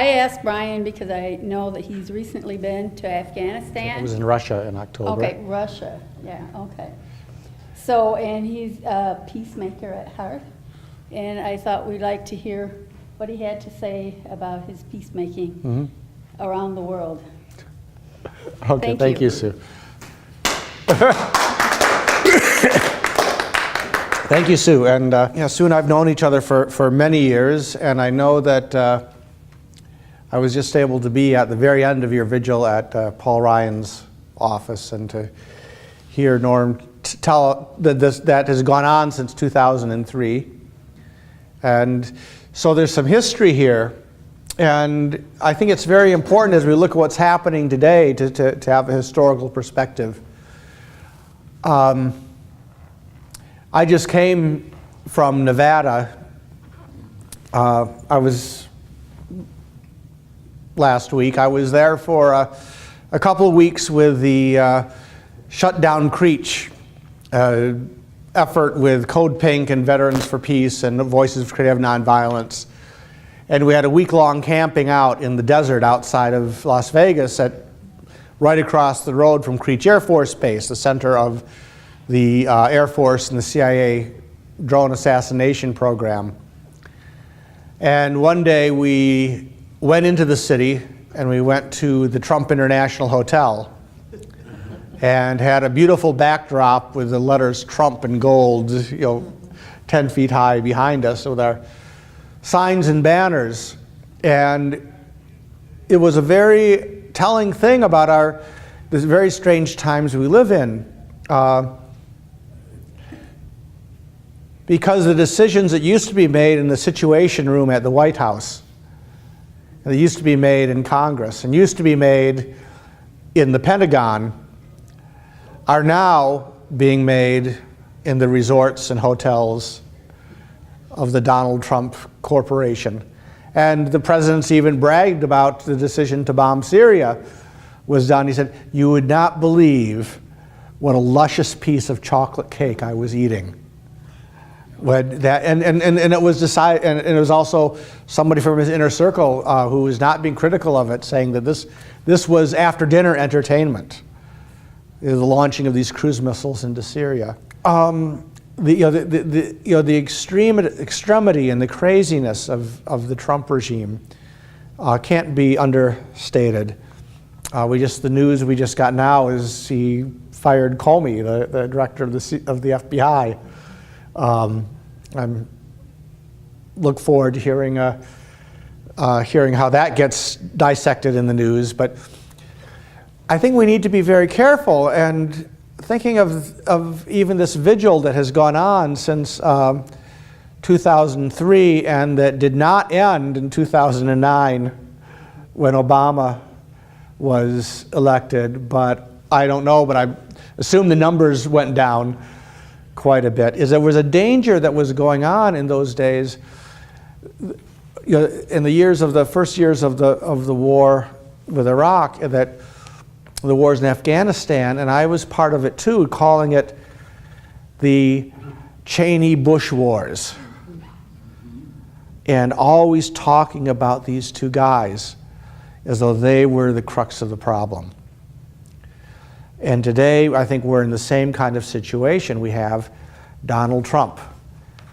I asked Brian because I know that he's recently been to Afghanistan. It was in Russia in October. Okay, Russia, yeah, okay. So, and he's a peacemaker at heart, and I thought we'd like to hear what he had to say about his peacemaking around the world. Okay, thank you, Sue. Thank you, Sue. And Sue and I have known each other for many years, and I know that I was just able to be at the very end of your vigil at Paul Ryan's office and to hear Norm tell that has gone on since 2003. And so there's some history here. And I think it's very important as we look at what's happening today to have a historical perspective. I just came from Nevada. I was last week. I was there for a couple of weeks with the Shut Down Creech effort with Code Pink and Veterans for Peace and Voices of Creative Nonviolence. And we had a week-long camping out in the desert outside of Las Vegas right across the road from Creech Air Force Base, the center of the Air Force and the CIA drone assassination program. And one day we went into the city and we went to the Trump International Hotel and had a beautiful backdrop with the letters Trump in gold, 10 feet high behind us with our signs and banners. And it was a very telling thing about the very strange times we live in. Because the decisions that used to be made in the Situation Room at the White House, and they used to be made in Congress, and used to be made in the Pentagon, are now being made in the resorts and hotels of the Donald Trump Corporation. And the president's even bragged about the decision to bomb Syria was done. He said, "You would not believe what a luscious piece of chocolate cake I was eating." And it was decided, and it was also somebody from his inner circle who was not being critical of it, saying that this was after dinner entertainment, the launching of these cruise missiles into Syria. The extremity and the craziness of the Trump regime can't be understated. The news we just got now is he fired Comey, the director of the FBI. I look forward to hearing how that gets dissected in the news. But I think we need to be very careful. And thinking of even this vigil that has gone on since 2003 and that did not end in 2009 when Obama was elected, but I don't know, but I assume the numbers went down quite a bit, is there was a danger that was going on in those days, in the first years of the war with Iraq, that the wars in Afghanistan, and I was part of it too, calling it the Cheney-Bush wars, and always talking about these two guys as though they were the crux of the problem. And today, I think we're in the same kind of situation. We have Donald Trump,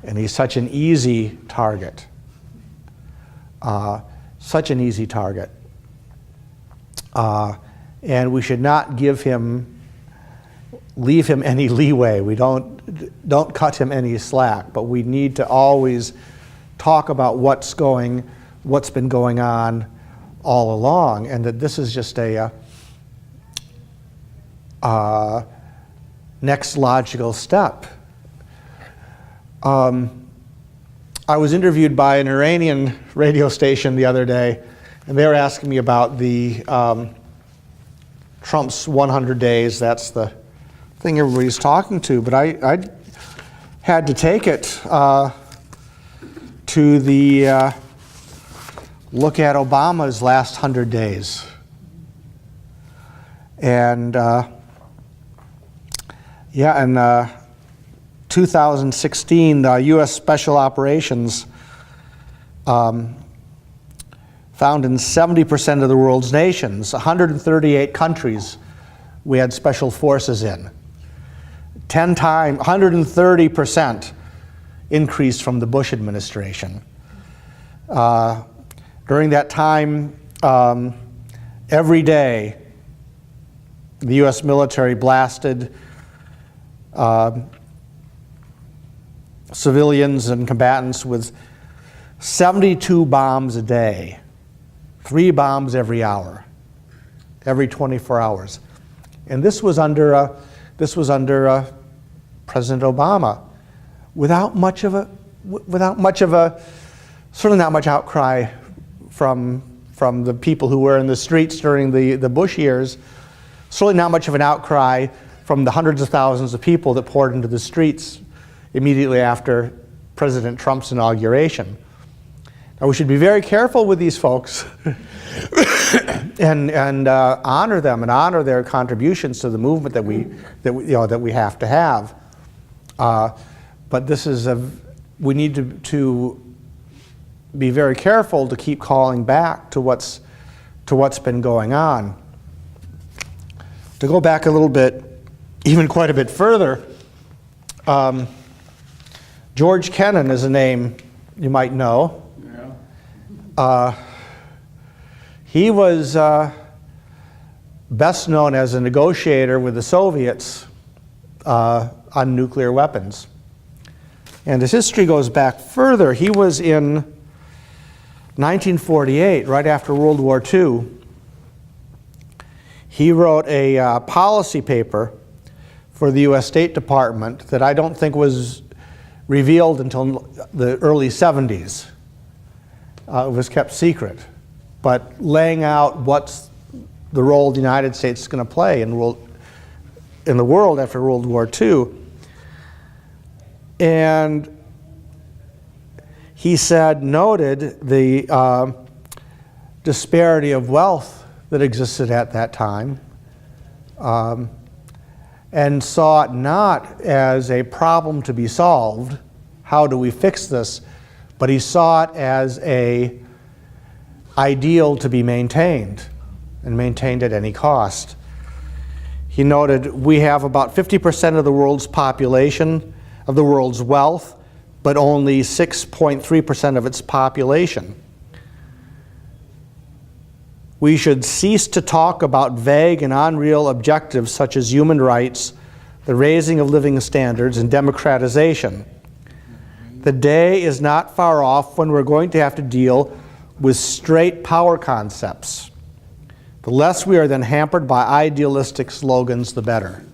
and he's such an easy target. Such an easy target. And we should not leave him any leeway. We don't cut him any slack, but we need to always talk about what's been going on all along, and that this is just a next logical step. I was interviewed by an Iranian radio station the other day, and they were asking me about the Trump's 100 days. That's the thing everybody's talking to, but I had to take it to the look at Obama's last 100 days. And in 2016, the U.S. Special Operations found in 70% of the world's nations. 138 countries we had special forces in. 10 times, 130% increase from the Bush administration. During that time, every day, the U.S. military blasted civilians and combatants with 72 bombs a day, 3 bombs every hour, every 24 hours. And this was under President Obama, without much of a, certainly not much outcry from the people who were in the streets during the Bush years. Certainly not much of an outcry from the hundreds of thousands of people that poured into the streets immediately after President Trump's inauguration. Now, we should be very careful with these folks and honor them and honor their contributions to the movement that we have to have. But this is we need to be very careful to keep calling back to what's been going on. To go back a little bit, even quite a bit further, George Kennan is a name you might know. Yeah. He was best known as a negotiator with the Soviets on nuclear weapons. And his history goes back further. He was in 1948, right after World War II. He wrote a policy paper for the U.S. State Department that I don't think was revealed until the early 70s. It was kept secret, but laying out what's the role the United States is going to play in the world after World War II. And he noted the disparity of wealth that existed at that time, and saw it not as a problem to be solved, how do we fix this, but he saw it as an ideal to be maintained, and maintained at any cost. He noted, we have about 50% of the world's population, of the world's wealth, but only 6.3% of its population. We should cease to talk about vague and unreal objectives such as human rights, the raising of living standards, and democratization. The day is not far off when we're going to have to deal with straight power concepts. The less we are then hampered by idealistic slogans, the better.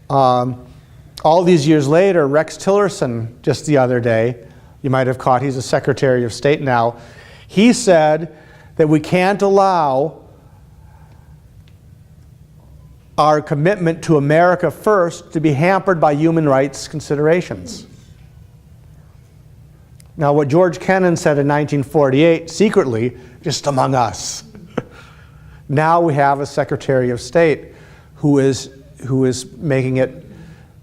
All these years later, Rex Tillerson, just the other day, you might have caught, he's a Secretary of State now, he said that we can't allow our commitment to America first to be hampered by human rights considerations. Now, what George Kennan said in 1948, secretly, just among us, now we have a Secretary of State who is making it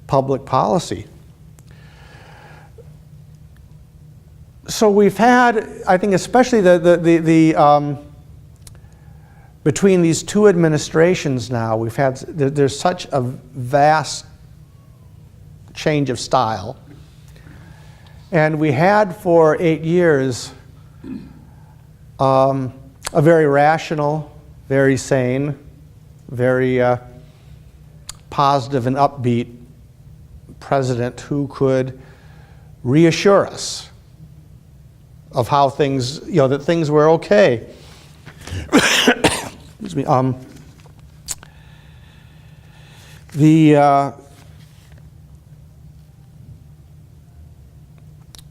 public policy. So we've had, I think, especially between these two administrations now, there's such a vast change of style. And we had for 8 years a very rational, very sane, very positive and upbeat president who could reassure us of how things, that things were okay. Excuse me.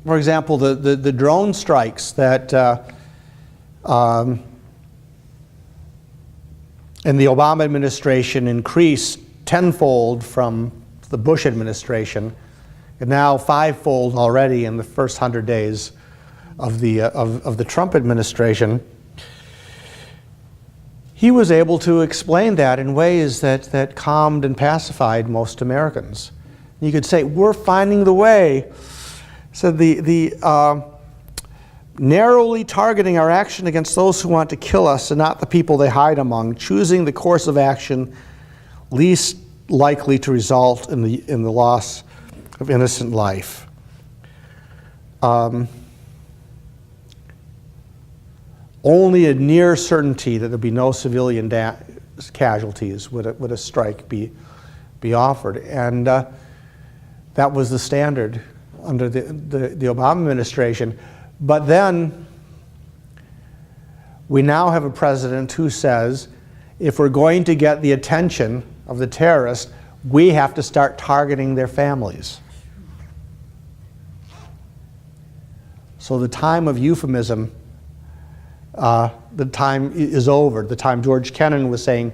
For example, the drone strikes that in the Obama administration increased tenfold from the Bush administration, and now fivefold already in the first 100 days of the Trump administration. He was able to explain that in ways that calmed and pacified most Americans. You could say, we're finding the way. So narrowly targeting our action against those who want to kill us and not the people they hide among, choosing the course of action least likely to result in the loss of innocent life. Only a near certainty that there'd be no civilian casualties would a strike be offered, and that was the standard under the Obama administration. But then we now have a president who says, if we're going to get the attention of the terrorists, we have to start targeting their families. So the time of euphemism, the time is over. The time George Kennan was saying,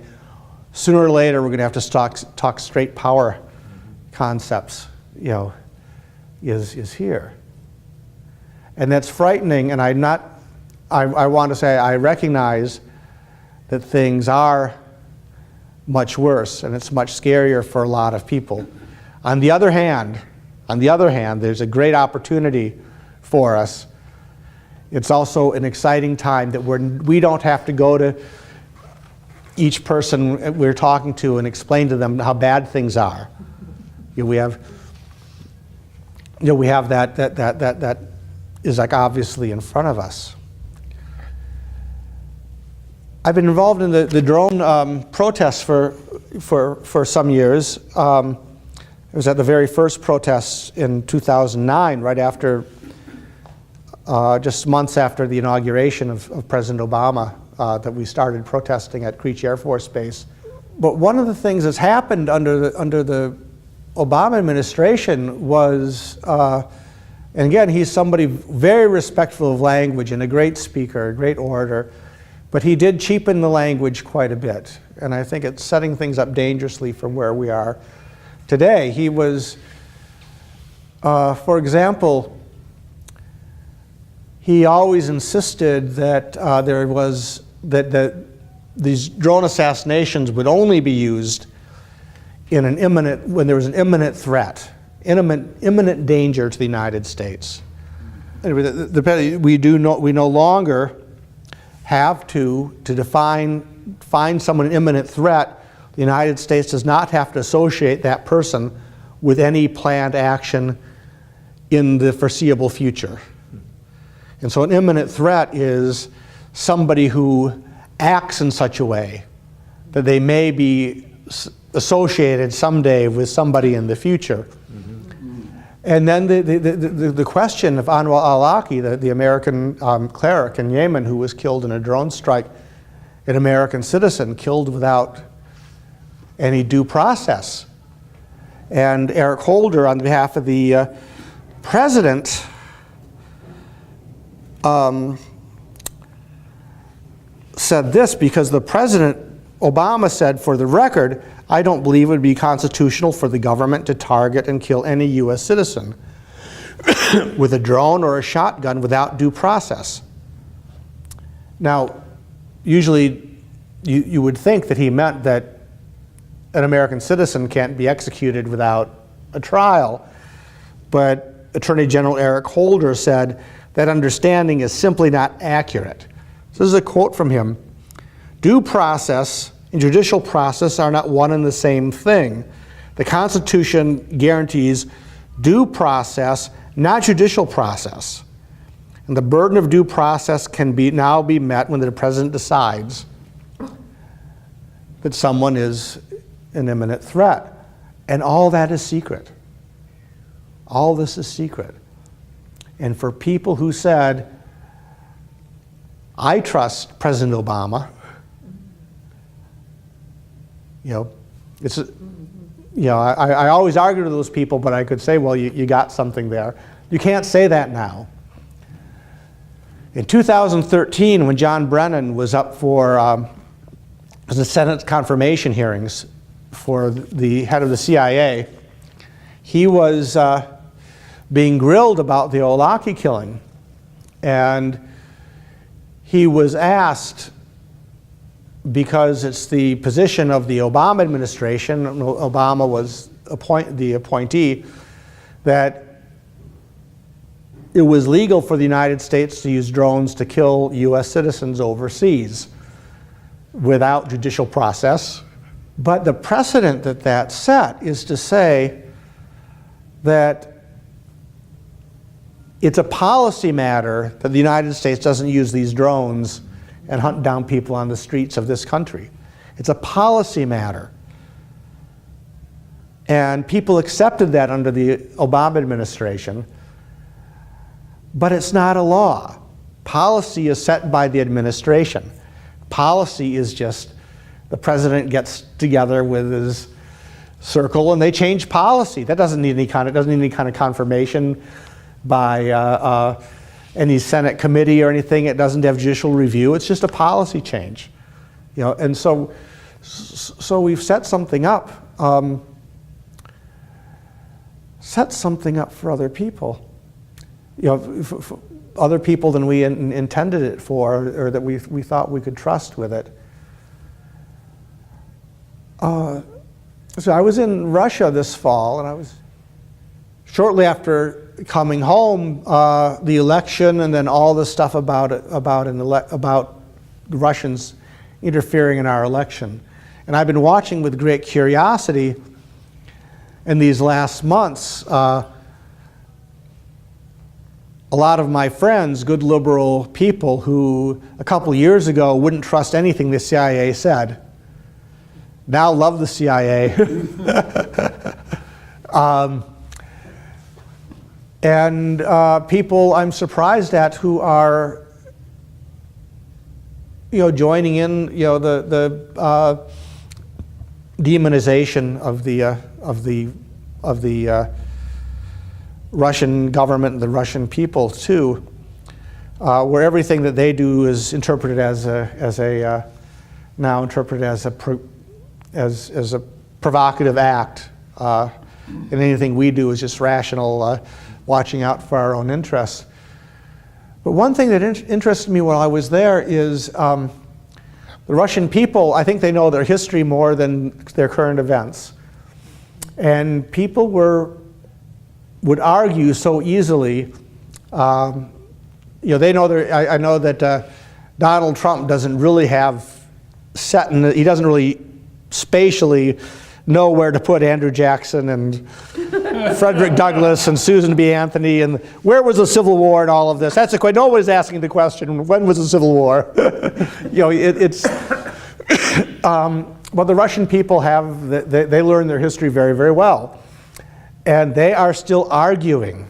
sooner or later we're going to have to talk straight power concepts, is here. And that's frightening, and I want to say I recognize that things are much worse, and it's much scarier for a lot of people. On the other hand, there's a great opportunity for us. It's also an exciting time that we don't have to go to each person we're talking to and explain to them how bad things are. We have that is like obviously in front of us. I've been involved in the drone protests for some years. I was at the very first protests in 2009, right after, just months after the inauguration of President Obama, that we started protesting at Creech Air Force Base. But one of the things that's happened under the Obama administration was, and again, he's somebody very respectful of language and a great speaker, a great orator, but he did cheapen the language quite a bit. And I think it's setting things up dangerously from where we are today. He was, for example, he always insisted that that these drone assassinations would only be used in when there was an imminent threat, imminent danger to the United States. Anyway, we no longer have to find someone an imminent threat. The United States does not have to associate that person with any planned action in the foreseeable future. And so an imminent threat is somebody who acts in such a way that they may be associated someday with somebody in the future. Mm-hmm. And then the question of Anwar Awlaki, the American cleric in Yemen who was killed in a drone strike, an American citizen killed without any due process. And Eric Holder, on behalf of the president, said this, because the president, Obama, said, for the record, I don't believe it would be constitutional for the government to target and kill any U.S. citizen with a drone or a shotgun without due process. Now, usually you would think that he meant that an American citizen can't be executed without a trial, but Attorney General Eric Holder said that understanding is simply not accurate. So this is a quote from him. Due process and judicial process are not one and the same thing. The Constitution guarantees due process, not judicial process. And the burden of due process can now be met when the president decides that someone is an imminent threat. And all that is secret. All this is secret. And for people who said, I trust President Obama, I always argue with those people, but I could say, well, you got something there. You can't say that now. In 2013, when John Brennan was up for the Senate confirmation hearings for the head of the CIA, he was being grilled about the Awlaki killing. And he was asked, because it's the position of the Obama administration, Obama was the appointee, that it was legal for the United States to use drones to kill US citizens overseas without judicial process. But the precedent that that set is to say that it's a policy matter that the United States doesn't use these drones and hunt down people on the streets of this country. It's a policy matter. And people accepted that under the Obama administration, but it's not a law. Policy is set by the administration. Policy is just the president gets together with his circle and they change policy. That doesn't need any kind of confirmation by any Senate committee or anything. It doesn't have judicial review. It's just a policy change, you know. And so we've set something up, for other people, you know, for other people than we intended it for, or that we thought we could trust with it. So I was in Russia this fall, and I was shortly after coming home, the election, and then all the stuff about the Russians interfering in our election. And I've been watching with great curiosity in these last months. A lot of my friends, good liberal people who a couple years ago wouldn't trust anything the CIA said, now love the CIA. And people I'm surprised at who are, you know, joining in, you know, the demonization of the Russian government and the Russian people too, where everything that they do is interpreted as a provocative act, and anything we do is just rational, watching out for our own interests. But one thing that interested me while I was there is the Russian people. I think they know their history more than their current events, and people would argue so easily. You know, they know I know that Donald Trump doesn't really have he doesn't really spatially know where to put Andrew Jackson and Frederick Douglass and Susan B. Anthony, and where was the Civil War and all of this. That's the question. Nobody's asking the question, when was the Civil War? You know, well, the Russian people they learn their history very, very well. And they are still arguing,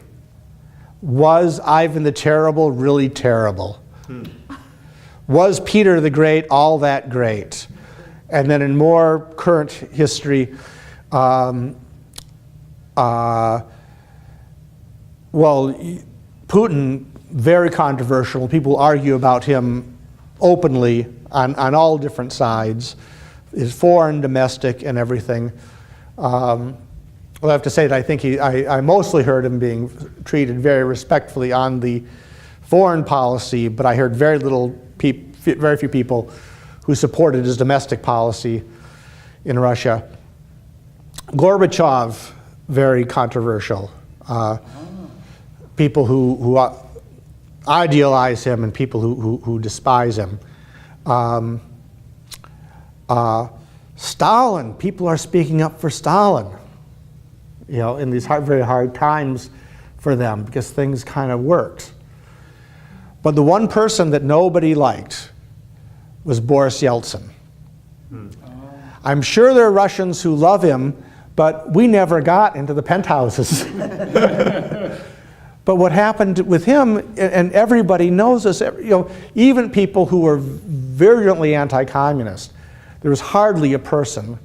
was Ivan the Terrible really terrible? Was Peter the Great all that great? And then in more current history, well, Putin, very controversial. People argue about him openly on all different sides, his foreign, domestic, and everything. Well, I have to say that I think I mostly heard him being treated very respectfully on the foreign policy, but I heard very few people who supported his domestic policy in Russia. Gorbachev, very controversial. People who idealize him and people who despise him. Stalin, people are speaking up for Stalin, you know, in these very hard times for them because things kind of worked. But the one person that nobody liked was Boris Yeltsin. I'm sure there are Russians who love him, but we never got into the penthouses. But what happened with him, and everybody knows this, you know, even people who were virulently anti-communist, there was hardly a person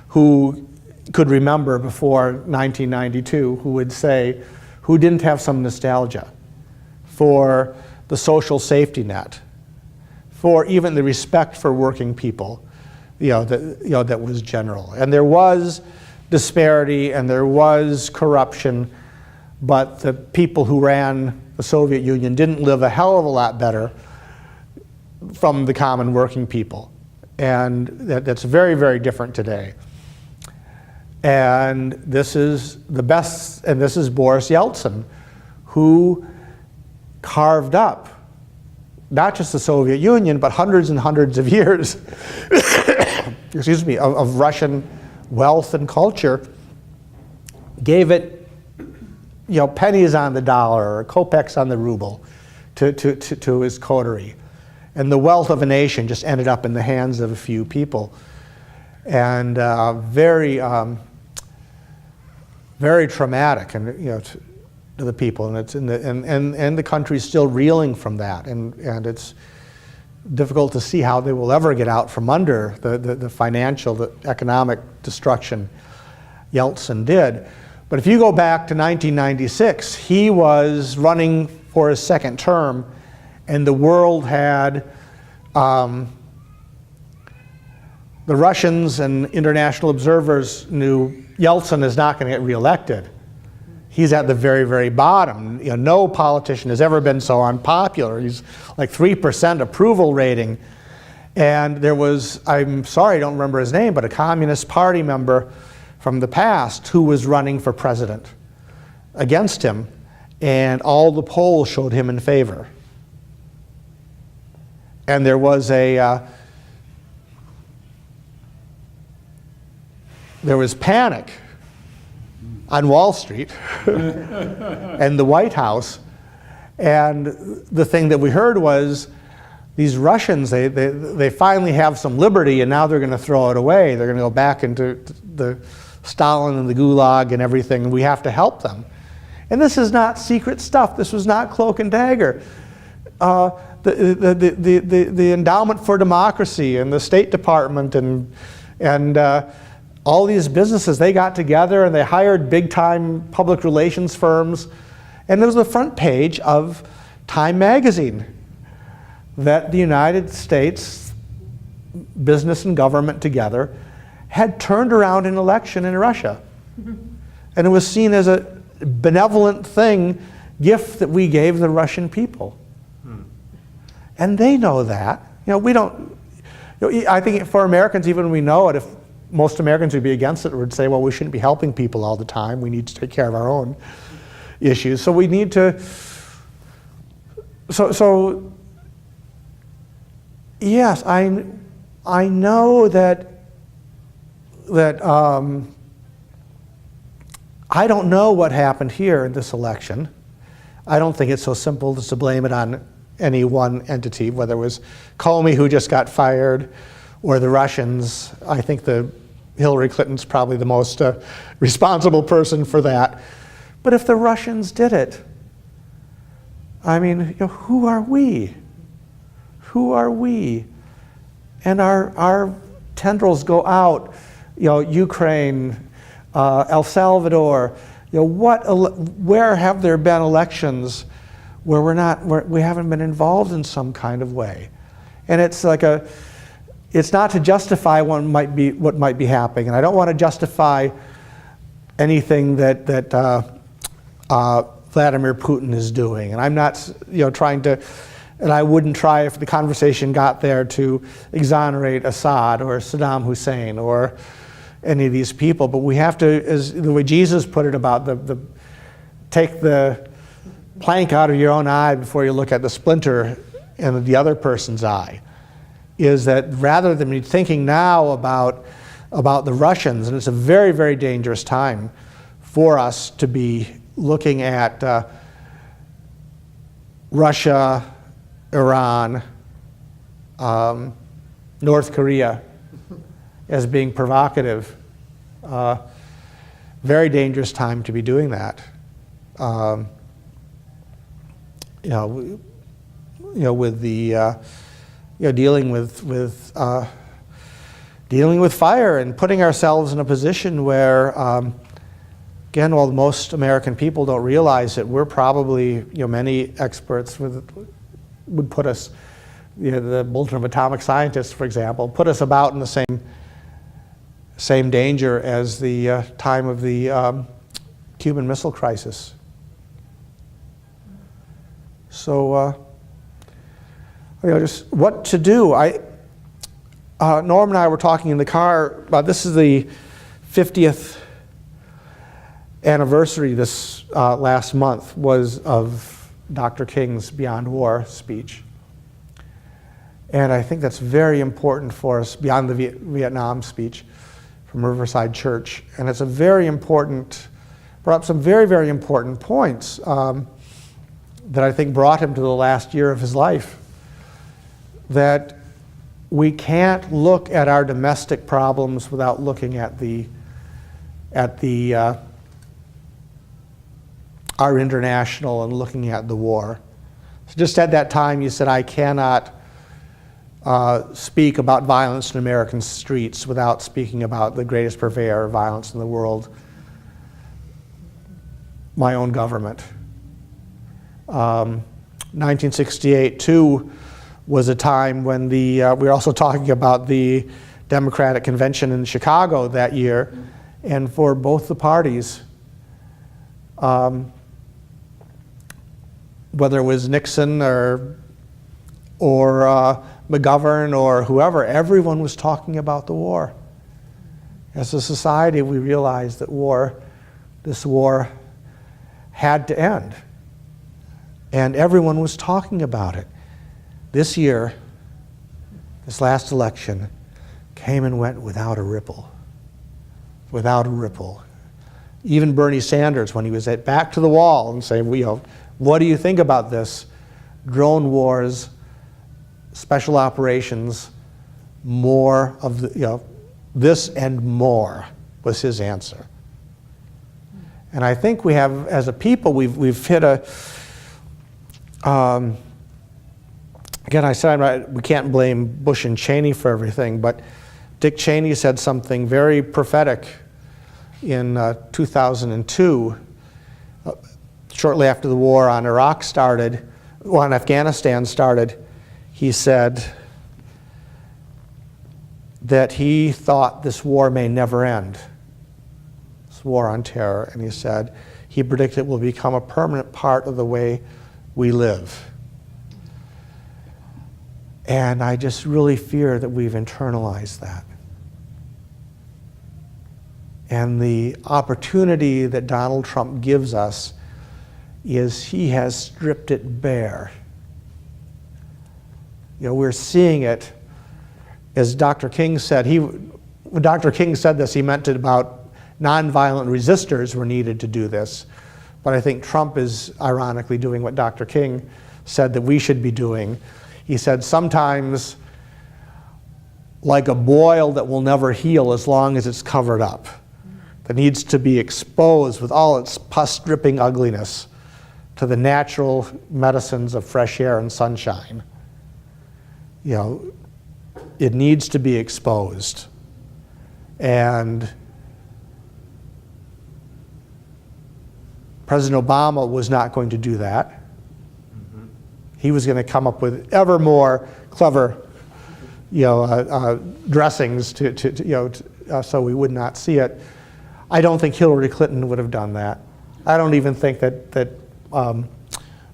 who could remember before 1992 who didn't have some nostalgia for the social safety net, for even the respect for working people, that was general. And there was disparity and there was corruption, but the people who ran the Soviet Union didn't live a hell of a lot better from the common working people. And that's very, very different today. And this is the best, and this is Boris Yeltsin, who carved up not just the Soviet Union, but hundreds and hundreds of years excuse me, of Russian wealth and culture, gave it, pennies on the dollar or kopecks on the ruble to his coterie. And the wealth of a nation just ended up in the hands of a few people. And very traumatic, and to the people, and it's and the country's still reeling from that, and it's difficult to see how they will ever get out from under the financial, the economic destruction Yeltsin did. But if you go back to 1996, he was running for his second term, and the world had the Russians and international observers knew Yeltsin is not going to get reelected. He's at the very, very bottom. No politician has ever been so unpopular. He's like 3% approval rating. And there was, I'm sorry, I don't remember his name, but a Communist Party member from the past who was running for president against him, and all the polls showed him in favor. And there was panic on Wall Street and the White House, and the thing that we heard was these Russians, they finally have some liberty, and now they're going to throw it away. They're going to go back into the Stalin and the Gulag and everything, and we have to help them. And this is not secret stuff. This was not cloak and dagger. The Endowment for Democracy and the State Department and all these businesses, they got together and they hired big-time public relations firms, and it was the front page of Time magazine that the United States, business and government together, had turned around an election in Russia. And it was seen as a benevolent gift that we gave the Russian people. And they know that. We don't, I think for Americans, even we know it, if most Americans would be against it, would say, well, we shouldn't be helping people all the time. We need to take care of our own issues. So we need to, so yes, I know that I don't know what happened here in this election. I don't think it's so simple to blame it on any one entity, whether it was Comey, who just got fired, or the Russians. I think Hillary Clinton's probably the most responsible person for that. But if the Russians did it, I mean, who are we? Who are we? And our tendrils go out, Ukraine, El Salvador, where have there been elections where we haven't been involved in some kind of way? And it's it's not to justify what might be happening, and I don't want to justify anything that Vladimir Putin is doing, and I'm not trying to, and I wouldn't try, if the conversation got there, to exonerate Assad or Saddam Hussein or any of these people. But we have to, as the way Jesus put it about take the plank out of your own eye before you look at the splinter in the other person's eye, is that rather than be thinking now about the Russians, and it's a very, very dangerous time for us to be looking at Russia, Iran, North Korea as being provocative. Very dangerous time to be doing that. With the dealing with fire and putting ourselves in a position where, again, while most American people don't realize it, we're probably, many experts would put us, the Bulletin of Atomic Scientists, for example, put us about in the same danger as the time of the Cuban Missile Crisis. So, just what to do. Norm and I were talking in the car about, this is the 50th anniversary this last month was of Dr. King's Beyond War speech. And I think that's very important for us, beyond the Vietnam speech from Riverside Church. And it's a very important, brought up some very, very important points that I think brought him to the last year of his life. That we can't look at our domestic problems without looking at our international and looking at the war. So just at that time, you said, I cannot speak about violence in American streets without speaking about the greatest purveyor of violence in the world, my own government. 1968, too, was a time when we were also talking about the Democratic Convention in Chicago that year, and for both the parties, whether it was Nixon or McGovern or whoever, everyone was talking about the war. As a society, we realized that this war had to end. And everyone was talking about it. This year, this last election, came and went without a ripple. Without a ripple. Even Bernie Sanders, when he was back to the wall and saying, what do you think about this? Drone wars, special operations, more of this and more was his answer. And I think we have, as a people, we've hit a, again, I said we can't blame Bush and Cheney for everything, but Dick Cheney said something very prophetic in 2002, shortly after the war on Afghanistan started. He said that he thought this war may never end, this war on terror, and he said he predicted it will become a permanent part of the way we live. And I just really fear that we've internalized that. And the opportunity that Donald Trump gives us is he has stripped it bare. We're seeing it, as Dr. King said. When Dr. King said this, he meant it about nonviolent resistors were needed to do this. But I think Trump is ironically doing what Dr. King said that we should be doing. He said, sometimes like a boil that will never heal as long as it's covered up, that needs to be exposed with all its pus-dripping ugliness to the natural medicines of fresh air and sunshine. It needs to be exposed. And President Obama was not going to do that. He was going to come up with ever more clever, dressings so we would not see it. I don't think Hillary Clinton would have done that. I don't even think that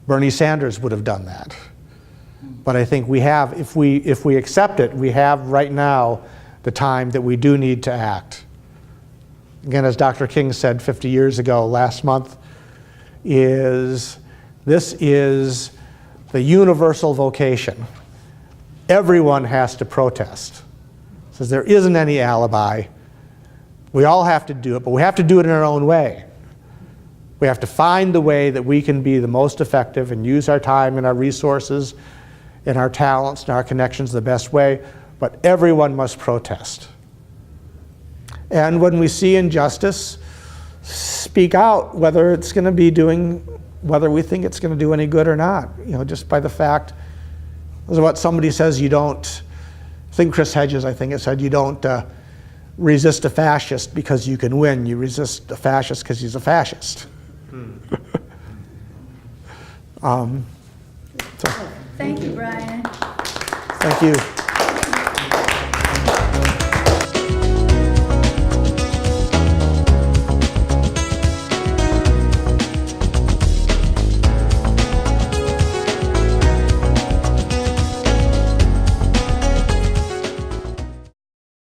Bernie Sanders would have done that. But I think we have, if we accept it, we have right now the time that we do need to act. Again, as Dr. King said 50 years ago, last month, this is the universal vocation. Everyone has to protest. It says there isn't any alibi. We all have to do it, but we have to do it in our own way. We have to find the way that we can be the most effective and use our time and our resources and our talents and our connections the best way, but everyone must protest. And when we see injustice, speak out whether it's going to be whether we think it's going to do any good or not. Just by the fact, this is what somebody says, I think Chris Hedges, said, you don't resist a fascist because you can win. You resist a fascist because he's a fascist. Thank you, Brian. Thank you.